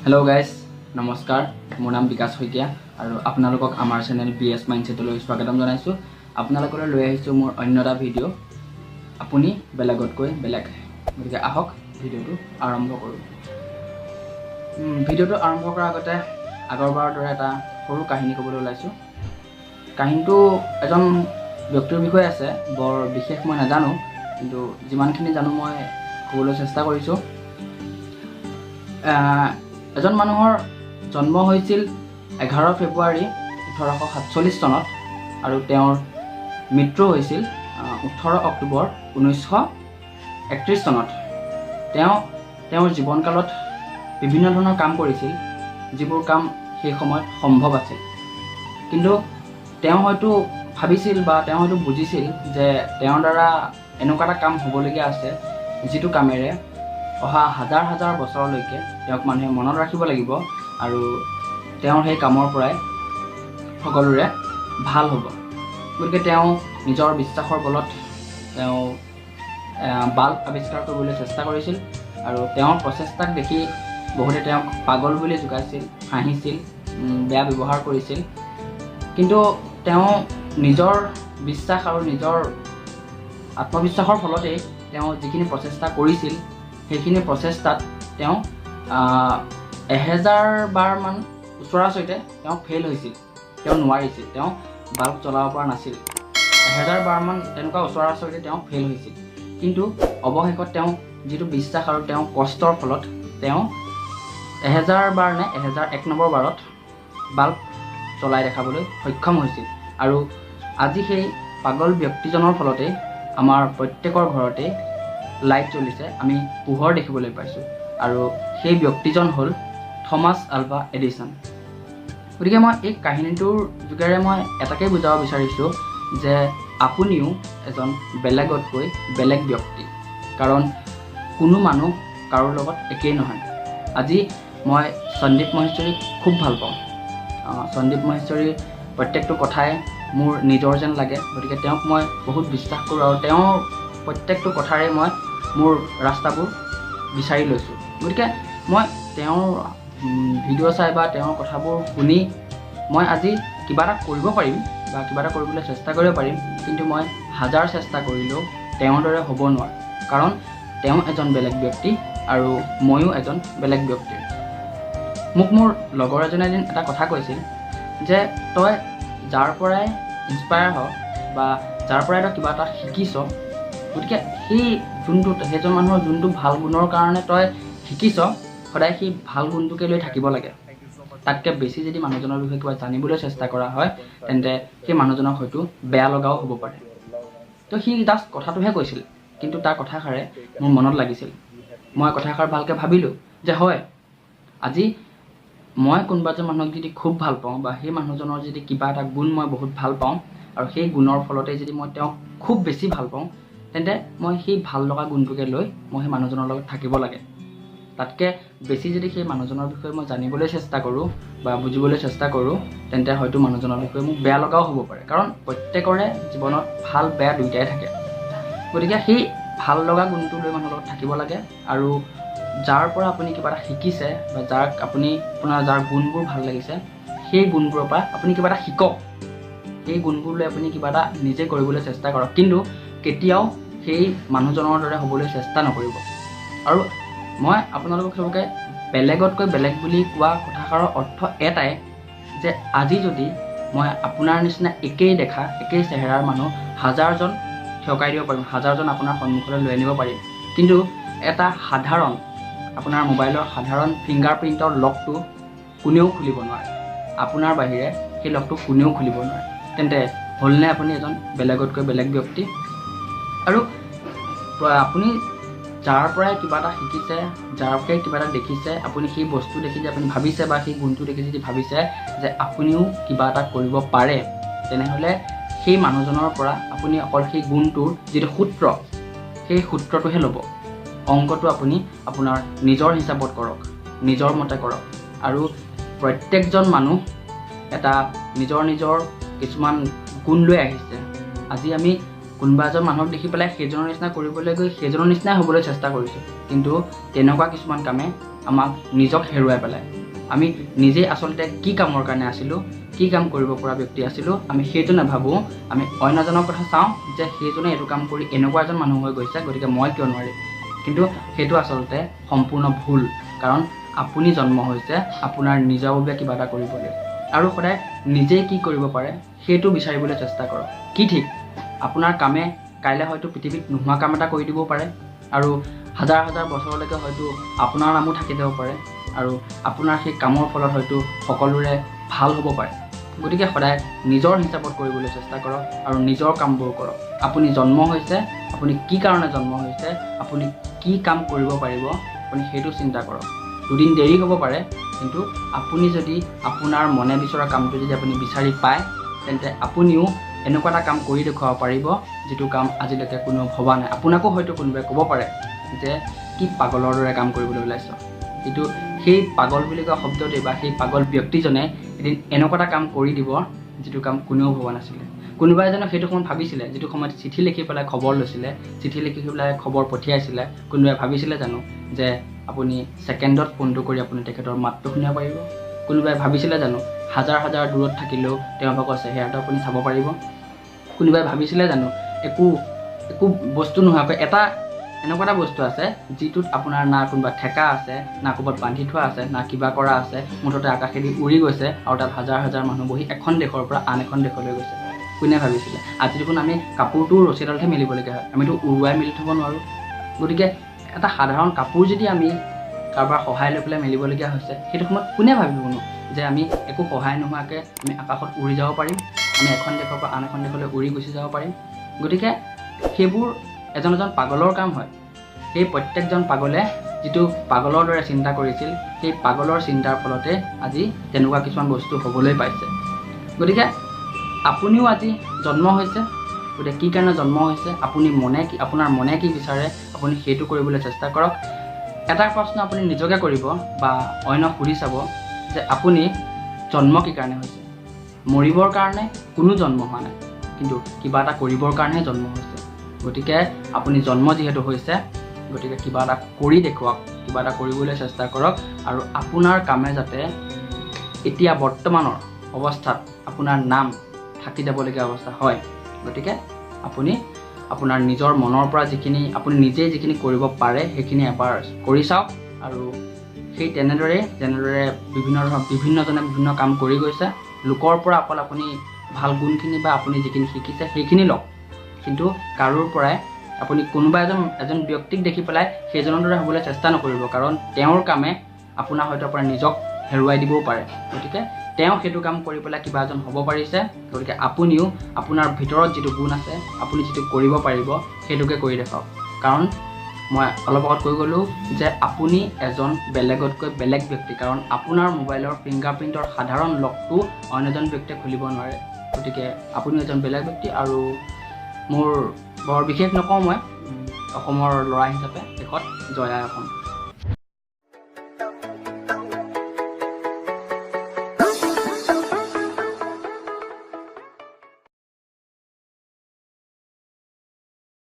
Hello guys नमस्कार मोर नाम विकास शइकिया और आपनालोকক आमार चैनल बीएस माइंडसेटলৈ स्वागतम জনাইছো। आपनालोকলৈ লৈ আহিছো मोर अन्यटा ভিডিও আপুনি বেলেগতকৈ বেলেগ। গতিকে আহক ভিডিওটো আৰম্ভ কৰো। ভিডিওটো আৰম্ভ কৰাৰ আগতে আগৰবাৰৰ দৰে এটা সৰু কাহিনী ক'বলৈ ওলাইছো। কাহিনীটো এজন ব্যক্তিৰ বিষয়ে আছে, বৰ বিশেষ মই নাজানো, কিন্তু যিমানখিনি জানো মই ক'বলৈ চেষ্টা কৰিছো। এজন মানুহৰ জন্ম হৈছিল 11 ফেব্ৰুৱাৰী 1847 চনত আৰু তেওঁৰ মৃত্যু হৈছিল 18 অক্টোবৰ 1931 চনত। তেওঁৰ জীৱনকালত বিভিন্ন ধৰণৰ কাম কৰিছিল, যিবোৰ কাম সেই সময়ত সম্ভৱ আছিল, কিন্তু তেওঁ হয়তো ভাবিছিল বা তেওঁ হয়তো বুজিছিল যে তেওঁৰ দ্বাৰা এনেকুৱা এটা কাম হ'বলগীয়া আছে যিটো কামেৰে অহা হাজাৰ হাজাৰ বছৰলৈকে তেওঁক মানুহে মনত ৰাখিব লাগিব আৰু তেওঁৰ সেই কামৰ পৰাই সকলোৰে ভাল হ'ব। গতিকে তেওঁ নিজৰ বিশ্বাসৰ বলত তেওঁ বাল্ব আৱিষ্কাৰ কৰিবলৈ চেষ্টা কৰিছিল আৰু তেওঁৰ প্ৰচেষ্টাক দেখি বহুতে তেওঁক পাগল বুলি জোকাইছিল, হাঁহিছিল, বেয়া ব্যৱহাৰ কৰিছিল। কিন্তু তেওঁ নিজৰ বিশ্বাস আৰু নিজৰ আত্মবিশ্বাসৰ ফলতেই তেওঁ যিখিনি প্ৰচেষ্টা কৰিছিল সেইখিনি প্ৰচেষ্টাত তেওঁ 1000 বাৰমান ওচৰা-ওচৰিতে তেওঁ ফেইল হৈছিল, তেওঁ নোৱাৰিছিল, তেওঁ বাল্ব জ্বলাব পৰা নাছিল। 1000 বাৰমান তেনেকুৱা ওচৰা-ওচৰিতে তেওঁ ফেইল হৈছিল, কিন্তু অৱশেষত তেওঁ যিটো বিশ্বাস আৰু তেওঁ কষ্টৰ ফলত তেওঁ 1000 বাৰ নে 1001 নম্বৰ বাৰত বাল্ব জ্বলাই দেখাবলৈ সক্ষম হৈছিল। আৰু আজি সেই পাগল ব্যক্তিজনৰ ফলতে আমাৰ প্ৰত্যেকৰ ঘৰতে লাইট জ্বলিছে, আমি পোহৰ দেখিবলৈ পাইছোঁ, আৰু সেই ব্যক্তিজন হ'ল থমাছ আলভা এডিসন। গতিকে মই এই কাহিনীটোৰ যোগেৰে মই এটাকেই বুজাব বিচাৰিছোঁ যে আপুনিও এজন বেলেগতকৈ বেলেগ ব্যক্তি, কাৰণ কোনো মানুহ কাৰোৰ লগত একেই নহয়। আজি মই সন্দীপ মহেশ্বৰীক খুব ভাল পাওঁ। সন্দীপ মহেশ্বৰীৰ প্ৰত্যেকটো কথাই মোৰ নিজৰ যেন লাগে, গতিকে তেওঁক মই বহুত বিশ্বাস কৰোঁ আৰু তেওঁৰ প্ৰত্যেকটো কথাৰে মই মোৰ ৰাস্তাবোৰ বিচাৰি লৈছোঁ। গতিকে মই তেওঁৰ ভিডিঅ' চাই বা তেওঁৰ কথাবোৰ শুনি মই আজি কিবা এটা কৰিব পাৰিম বা কিবা এটা কৰিবলৈ চেষ্টা কৰিব পাৰিম, কিন্তু মই হাজাৰ চেষ্টা কৰিলেও তেওঁৰ দৰে হ'ব নোৱাৰোঁ, কাৰণ তেওঁ এজন বেলেগ ব্যক্তি আৰু ময়ো এজন বেলেগ ব্যক্তি। মোক মোৰ লগৰ এজনে এদিন এটা কথা কৈছিল যে তই যাৰ পৰাই ইনস্পায়াৰ হ বা যাৰ পৰাই তই কিবা এটা শিকিছ, গতিকে সেইজন মানুহৰ যোনটো ভাল গুণৰ কাৰণে তই শিকিছ, সদায় সেই ভাল গুণটোকে লৈ থাকিব লাগে। তাতকৈ বেছি যদি মানুহজনৰ বিষয়ে কিবা জানিবলৈ চেষ্টা কৰা হয় তেন্তে সেই মানুহজনক হয়তো বেয়া লগাও হ'ব পাৰে। তো সি জাষ্ট কথাটোহে কৈছিল, কিন্তু তাৰ কথাষাৰে মোৰ মনত লাগিছিল। মই কথাষাৰ ভালকৈ ভাবিলোঁ যে হয়, আজি মই কোনোবা এজন মানুহক যদি খুব ভাল পাওঁ বা সেই মানুহজনৰ যদি কিবা এটা গুণ মই বহুত ভাল পাওঁ আৰু সেই গুণৰ ফলতে যদি মই তেওঁক খুব বেছি ভাল পাওঁ, তেন্তে মই সেই ভাল লগা গুণটোকে লৈ মই সেই মানুহজনৰ লগত থাকিব লাগে। তাতকৈ বেছি যদি সেই মানুহজনৰ বিষয়ে মই জানিবলৈ চেষ্টা কৰোঁ বা বুজিবলৈ চেষ্টা কৰোঁ, তেন্তে হয়তো মানুহজনৰ বিষয়ে মোক বেয়া লগাও হ'ব পাৰে, কাৰণ প্ৰত্যেকৰে জীৱনত ভাল বেয়া দুয়োটাই থাকে। গতিকে সেই ভাল লগা গুণটো লৈ মানুহৰ লগত থাকিব লাগে আৰু যাৰ পৰা আপুনি কিবা এটা শিকিছে বা যাৰ গুণবোৰ ভাল লাগিছে, সেই গুণবোৰৰ পৰা আপুনি কিবা এটা শিকক, সেই গুণবোৰ লৈ আপুনি কিবা এটা নিজে কৰিবলৈ চেষ্টা কৰক, কিন্তু কেতিয়াও সেই মানুহজনৰ দৰে হ'বলৈ চেষ্টা নকৰিব। আৰু মই আপোনালোকক চবকে বেলেগতকৈ বেলেগ বুলি কোৱা কথাষাৰৰ অৰ্থ এটাই যে আজি যদি মই আপোনাৰ নিচিনা একেই দেখা, একেই চেহেৰাৰ মানুহ হাজাৰজন থিয়কাই দিব পাৰিম, হাজাৰজন আপোনাৰ সন্মুখলৈ লৈ আনিব পাৰিম, কিন্তু এটা সাধাৰণ আপোনাৰ মোবাইলৰ সাধাৰণ ফিংগাৰপ্ৰিণ্টৰ লকটো কোনেও খুলিব নোৱাৰে, আপোনাৰ বাহিৰে সেই লকটো কোনেও খুলিব নোৱাৰে। তেন্তে হ'লনে আপুনি এজন বেলেগতকৈ বেলেগ ব্যক্তি? আৰু আপুনি যাৰ পৰাই কিবা এটা শিকিছে, যাৰ পৰাই কিবা এটা দেখিছে, আপুনি সেই বস্তু দেখি যে আপুনি ভাবিছে বা সেই গুণটো দেখি যদি ভাবিছে যে আপুনিও কিবা এটা কৰিব পাৰে, তেনেহ'লে সেই মানুহজনৰ পৰা আপুনি অকল সেই গুণটোৰ যিটো সূত্ৰ, সেই সূত্ৰটোহে ল'ব। অংকটো আপুনি আপোনাৰ নিজৰ হিচাপত কৰক, নিজৰ মতে কৰক। আৰু প্ৰত্যেকজন মানুহ এটা নিজৰ নিজৰ কিছুমান গুণ লৈ আহিছে। আজি আমি কোনোবা এজন মানুহক দেখি পেলাই সেইজনৰ নিচিনা কৰিবলৈ গৈ সেইজনৰ নিচিনাই হ'বলৈ চেষ্টা কৰিছোঁ, কিন্তু তেনেকুৱা কিছুমান কামে আমাক নিজক হেৰুৱাই পেলায়। আমি নিজেই আচলতে কি কামৰ কাৰণে আছিলোঁ, কি কাম কৰিব পৰা ব্যক্তি আছিলোঁ, আমি সেইটো নাভাবোঁ। আমি অন্য এজনৰ কথা চাওঁ যে সেইজনে এইটো কাম কৰি এনেকুৱা এজন মানুহ হৈ গৈছে, গতিকে মই কিয় নোৱাৰিম। কিন্তু সেইটো আচলতে সম্পূৰ্ণ ভুল, কাৰণ আপুনি জন্ম হৈছে আপোনাৰ নিজাববীয়া কিবা এটা কৰিবলৈ, আৰু সদায় নিজেই কি কৰিব পাৰে সেইটো বিচাৰিবলৈ চেষ্টা কৰক। কি ঠিক আপোনাৰ কামে কাইলৈ হয়তো পৃথিৱীত নোহোৱা কাম এটা কৰি দিবও পাৰে, আৰু হাজাৰ হাজাৰ বছৰলৈকে হয়তো আপোনাৰ নামো থাকি যাব পাৰে, আৰু আপোনাৰ সেই কামৰ ফলত হয়তো সকলোৰে ভাল হ'ব পাৰে। গতিকে সদায় নিজৰ হিচাপত কৰিবলৈ চেষ্টা কৰক আৰু নিজৰ কামবোৰ কৰক। আপুনি জন্ম হৈছে, আপুনি কি কাৰণে জন্ম হৈছে, আপুনি কি কাম কৰিব পাৰিব, আপুনি সেইটো চিন্তা কৰক। দুদিন দেৰি হ'ব পাৰে, কিন্তু আপুনি যদি আপোনাৰ মনে বিচৰা কামটো যদি আপুনি বিচাৰি পায়, তেন্তে আপুনিও এনেকুৱা এটা কাম কৰি দেখুৱাব পাৰিব যিটো কাম আজিলৈকে কোনেও ভবা নাই। আপোনাকো হয়তো কোনোবাই ক'ব পাৰে যে কি পাগলৰ দৰে কাম কৰিবলৈ ওলাইছ, কিন্তু সেই পাগল বুলি কোৱা শব্দটোৱে বা সেই পাগল ব্যক্তিজনে এদিন এনেকুৱা এটা কাম কৰি দিব যিটো কাম কোনেও ভবা নাছিলে। কোনোবা এজনে সেইটো সময়ত ভাবিছিলে, যিটো সময়ত চিঠি লিখি পেলাই খবৰ লৈছিলে, চিঠি লিখি পেলাই খবৰ পঠিয়াইছিলে, কোনোবাই ভাবিছিলে জানো যে আপুনি ছেকেণ্ডত ফোনটো কৰি আপুনি তেখেতৰ মাতটো শুনিব পাৰিব? কোনোবাই ভাবিছিলে জানো হাজাৰ হাজাৰ দূৰত থাকিলেও তেওঁলোকৰ চেহেৰাটো আপুনি চাব পাৰিব? কোনোবাই ভাবিছিলে জানো একো বস্তু নোহোৱাকৈ এনেকুৱা এটা বস্তু আছে যিটোত আপোনাৰ না কোনোবা ঠেকা আছে, না ক'ৰবাত বান্ধি থোৱা আছে, না কিবা কৰা আছে, মুঠতে আকাশেদি উৰি গৈছে আৰু তাত হাজাৰ হাজাৰ মানুহ বহি এখন দেশৰ পৰা আন এখন দেশলৈ গৈছে? কোনে ভাবিছিলে? আজি দেখোন আমি কাপোৰটো ৰছীডালতহে মেলিবলগীয়া হয়, আমিতো উৰুৱাই মেলি থ'ব নোৱাৰোঁ। গতিকে এটা সাধাৰণ কাপোৰ যদি আমি কাৰোবাৰ সহায় লৈ পেলাই মেলিবলগীয়া হৈছে, সেইটো সময়ত কোনে ভাবিবনো যে আমি একো সহায় নোহোৱাকৈ আমি আকাশত উৰি যাব পাৰিম, আমি এখন দেশৰ পৰা আন এখন দেশলৈ উৰি গুচি যাব পাৰিম? গতিকে সেইবোৰ এজন পাগলৰ কাম হয়। সেই প্ৰত্যেকজন পাগলে যিটো পাগলৰ দৰে চিন্তা কৰিছিল, সেই পাগলৰ চিন্তাৰ ফলতে আজি তেনেকুৱা কিছুমান বস্তু হ'বলৈ পাইছে। গতিকে আপুনিও আজি জন্ম হৈছে, গতিকে কি কাৰণে জন্ম হৈছে, আপোনাৰ মনে কি বিচাৰে আপুনি সেইটো কৰিবলৈ চেষ্টা কৰক। এটা প্ৰশ্ন আপুনি নিজকে কৰিব বা অন্যক সুধি চাব যে আপুনি জন্ম কি কাৰণে হৈছে। মৰিবৰ কাৰণে কোনো জন্ম হোৱা নাই, কিন্তু কিবা এটা কৰিবৰ কাৰণেহে জন্ম হৈছে। গতিকে আপুনি জন্ম যিহেতু হৈছে, গতিকে কিবা এটা কৰি দেখুৱাওক, কিবা এটা কৰিবলৈ চেষ্টা কৰক, আৰু আপোনাৰ কামে যাতে এতিয়া বৰ্তমানৰ অৱস্থাত আপোনাৰ নাম থাকি যাবলগীয়া অৱস্থা হয়। গতিকে আপুনি আপোনাৰ নিজৰ মনৰ পৰা আপুনি নিজেই যিখিনি কৰিব পাৰে সেইখিনি এবাৰ কৰি চাওক, আৰু সেই যেনেদৰে বিভিন্নজনে বিভিন্ন কাম কৰি গৈছে, লোকৰ পৰা অকল আপুনি ভাল গুণখিনি বা আপুনি যিখিনি শিকিছে সেইখিনি লওক, কিন্তু কাৰোৰ পৰাই আপুনি কোনোবা এজন ব্যক্তিক দেখি পেলাই সেইজনৰ দৰে হ'বলৈ চেষ্টা নকৰিব, কাৰণ তেওঁৰ কামে হয়তো আপোনাৰ নিজক হেৰুৱাই দিবও পাৰে। গতিকে তেওঁ সেইটো কাম কৰি পেলাই কিবা এজন হ'ব পাৰিছে, গতিকে আপুনিও আপোনাৰ ভিতৰত যিটো গুণ আছে, আপুনি যিটো কৰিব পাৰিব সেইটোকে কৰি দেখাওক। কাৰণ মই অলপ আগত কৈ গ'লোঁ যে আপুনি এজন বেলেগতকৈ বেলেগ ব্যক্তি, কাৰণ আপোনাৰ মোবাইলৰ ফিংগাৰপ্ৰিণ্টৰ সাধাৰণ লকটো অন্য এজন ব্যক্তিয়ে খুলিব নোৱাৰে। গতিকে আপুনিও এজন বেলেগ ব্যক্তি, আৰু মোৰ বৰ বিশেষ নকওঁ, মই অসমৰ ল'ৰা হিচাপে দেশত জয় আই অসম।